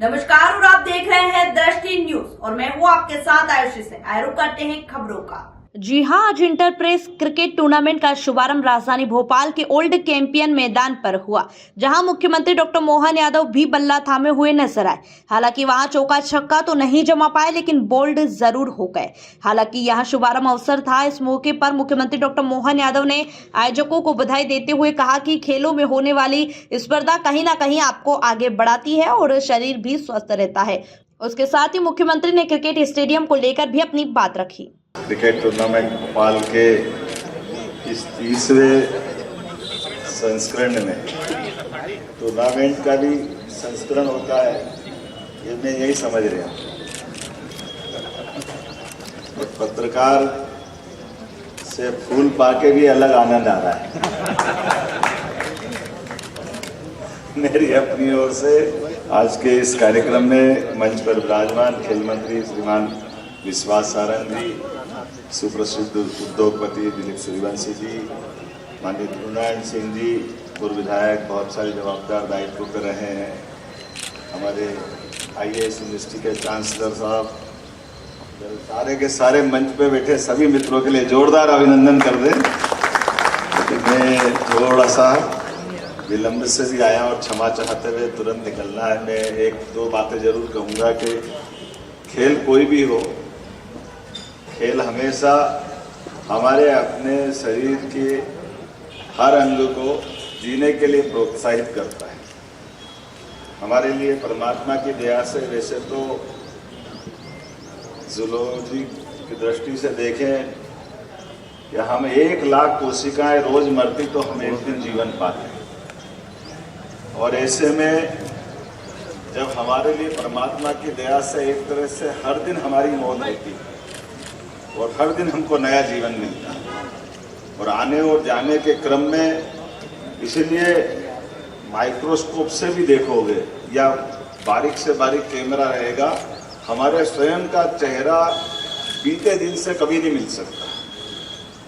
नमस्कार और आप देख रहे हैं दृष्टि न्यूज और मैं हूं आपके साथ आयुषी से। आयो करते हैं खबरों का। जी हां, आज इंटरप्रेस क्रिकेट टूर्नामेंट का शुभारंभ राजधानी भोपाल के ओल्ड कैंपियन मैदान पर हुआ, जहां मुख्यमंत्री डॉक्टर मोहन यादव भी बल्ला थामे हुए नजर आए। हालांकि वहां चौका छक्का तो नहीं जमा पाए, लेकिन बोल्ड जरूर हो गए। हालांकि यहां शुभारंभ अवसर था। इस मौके पर मुख्यमंत्री डॉक्टर मोहन यादव ने आयोजकों को बधाई देते हुए कहा कि खेलों में होने वाली स्पर्धा कहीं ना कहीं आपको आगे बढ़ाती है और शरीर भी स्वस्थ रहता है। उसके साथ ही मुख्यमंत्री ने क्रिकेट स्टेडियम को लेकर भी अपनी बात रखी। क्रिकेट टूर्नामेंट भोपाल के इस 30वें संस्करण में टूर्नामेंट का भी संस्करण होता है, ये मैं यही समझ रहा हूँ। पत्रकार से फूल पाके भी अलग आनंद आ रहा है। मेरी अपनी ओर से आज के इस कार्यक्रम में मंच पर विराजमान खेल मंत्री श्रीमान विश्वास सारंग जी, सुप्रसिद्ध उद्योगपति दिलीप सूर्यवंशी जी, माननीय ध्रुवनारायण सिंह जी, पूर्व विधायक, बहुत सारे जवाबदार दायित्व कर रहे हैं, हमारे IAS यूनिवर्सिटी के चांसलर साहब, सारे के सारे मंच पे बैठे सभी मित्रों के लिए जोरदार अभिनंदन कर दें। लेकिन मैं थोड़ा सा विलंब से भी आया और क्षमा चाहते हुए तुरंत निकलना है। मैं एक दो बातें जरूर कहूँगा कि खेल कोई भी हो, खेल हमेशा हमारे अपने शरीर के हर अंग को जीने के लिए प्रोत्साहित करता है। हमारे लिए परमात्मा की दया से, वैसे तो जूलॉजी की दृष्टि से देखें कि हम 1 लाख कोशिकाएं रोज मरती तो हम एक दिन जीवन पाते हैं, और ऐसे में जब हमारे लिए परमात्मा की दया से एक तरह से हर दिन हमारी मौत होती है और हर दिन हमको नया जीवन मिलता है, और आने और जाने के क्रम में इसीलिए माइक्रोस्कोप से भी देखोगे या बारीक से बारीक कैमरा रहेगा, हमारे स्वयं का चेहरा बीते दिन से कभी नहीं मिल सकता।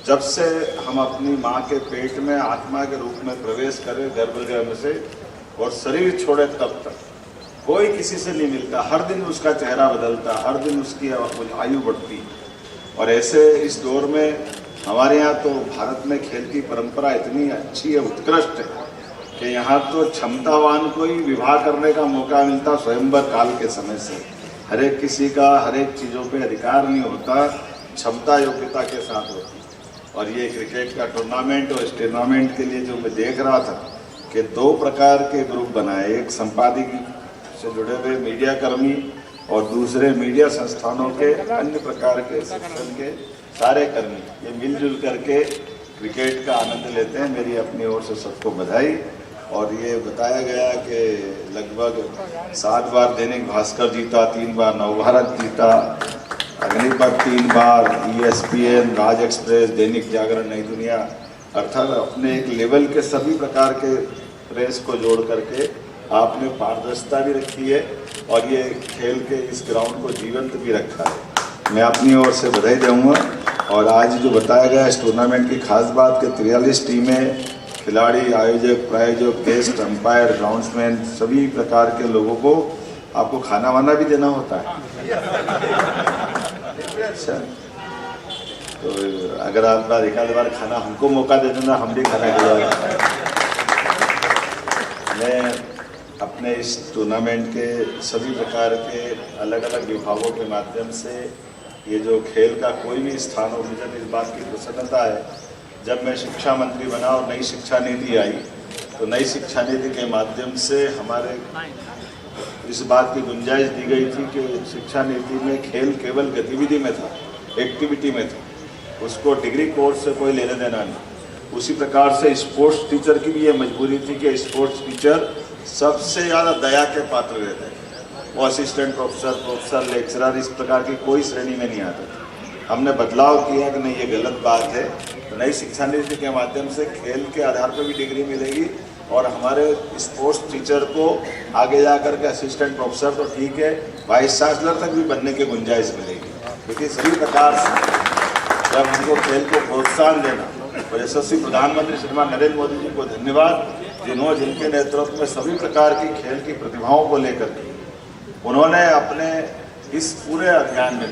जब से हम अपनी माँ के पेट में आत्मा के रूप में प्रवेश करें गर्भगृह से और शरीर छोड़े तब तक कोई किसी से नहीं मिलता। हर दिन उसका चेहरा बदलता, हर दिन उसकी आयु बढ़ती। और ऐसे इस दौर में हमारे यहाँ तो भारत में खेल की परंपरा इतनी अच्छी है, उत्कृष्ट है कि यहाँ तो क्षमतावान को ही विवाह करने का मौका मिलता स्वयंवर काल के समय से। हर एक किसी का हर एक चीज़ों पे अधिकार नहीं होता, क्षमता योग्यता के साथ होती। और ये क्रिकेट का टूर्नामेंट और इस टूर्नामेंट के लिए जो मैं देख रहा था कि 2 प्रकार के ग्रुप बनाए, एक संपादकीय से जुड़े हुए मीडिया कर्मी और दूसरे मीडिया संस्थानों के अन्य प्रकार के शिक्षण के सारे कर्मी, ये मिलजुल करके क्रिकेट का आनंद लेते हैं। मेरी अपनी ओर से सबको बधाई। और ये बताया गया कि लगभग 7 बार दैनिक भास्कर जीता, 3 बार नवभारत जीता, अग्निपथ 3 बार, ESPN, राज एक्सप्रेस, दैनिक जागरण, नई दुनिया, अर्थात अपने एक लेवल के सभी प्रकार के प्रेस को जोड़ करके आपने पारदर्शिता भी रखी है और ये खेल के इस ग्राउंड को जीवंत भी रखा है। मैं अपनी ओर से बधाई दूंगा। और आज जो बताया गया इस टूर्नामेंट की खास बात कि 43 टीमें, खिलाड़ी, आयोजक, प्रायोजक, गेस्ट, अंपायर, ग्राउंड्समैन, सभी प्रकार के लोगों को आपको खाना वाना भी देना होता है। अच्छा, तो अगर आप एक आध बार खाना हमको मौका दे देना, हम भी खाना खिलाएंगे। मैं अपने इस टूर्नामेंट के सभी प्रकार के अलग अलग विभागों के माध्यम से ये जो खेल का कोई भी स्थान हो, मुझे इस बात की प्रसन्नता है, जब मैं शिक्षा मंत्री बना और नई शिक्षा नीति आई तो नई शिक्षा नीति के माध्यम से हमारे इस बात की गुंजाइश दी गई थी कि शिक्षा नीति में खेल केवल गतिविधि में था, एक्टिविटी में था, उसको डिग्री कोर्स से कोई लेने देना नहीं। उसी प्रकार से स्पोर्ट्स टीचर की भी ये मजबूरी थी कि स्पोर्ट्स टीचर सबसे ज़्यादा दया के पात्र रहते हैं। वो असिस्टेंट प्रोफेसर, लेक्चरर, इस प्रकार की कोई श्रेणी में नहीं आते थे। हमने बदलाव किया कि नहीं, ये गलत बात है। तो नई शिक्षा नीति के माध्यम से खेल के आधार पर भी डिग्री मिलेगी और हमारे स्पोर्ट्स टीचर को आगे जाकर के असिस्टेंट प्रोफेसर तो ठीक है, वाइस चांसलर तक भी बनने की गुंजाइश मिलेगी। क्योंकि सभी प्रकार से जब हमको खेल को प्रोत्साहन देना, और यशस्वी प्रधानमंत्री श्रीमान नरेंद्र मोदी जी को धन्यवाद, जिन्होंने जिनके नेतृत्व में सभी प्रकार की खेल की प्रतिभाओं को लेकर उन्होंने अपने इस पूरे अभियान में,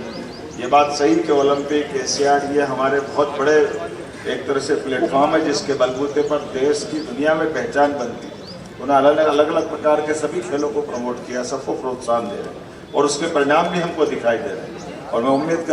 ये बात सही कि ओलंपिक, एशियाड, ये हमारे बहुत बड़े एक तरह से प्लेटफॉर्म है जिसके बलबूते पर देश की दुनिया में पहचान बनती है। उन्होंने अलग अलग प्रकार के सभी खेलों को प्रमोट किया, सबको प्रोत्साहन दे रहे हैं और उसके परिणाम भी हमको दिखाई दे रहे हैं। और मैं उम्मीद कर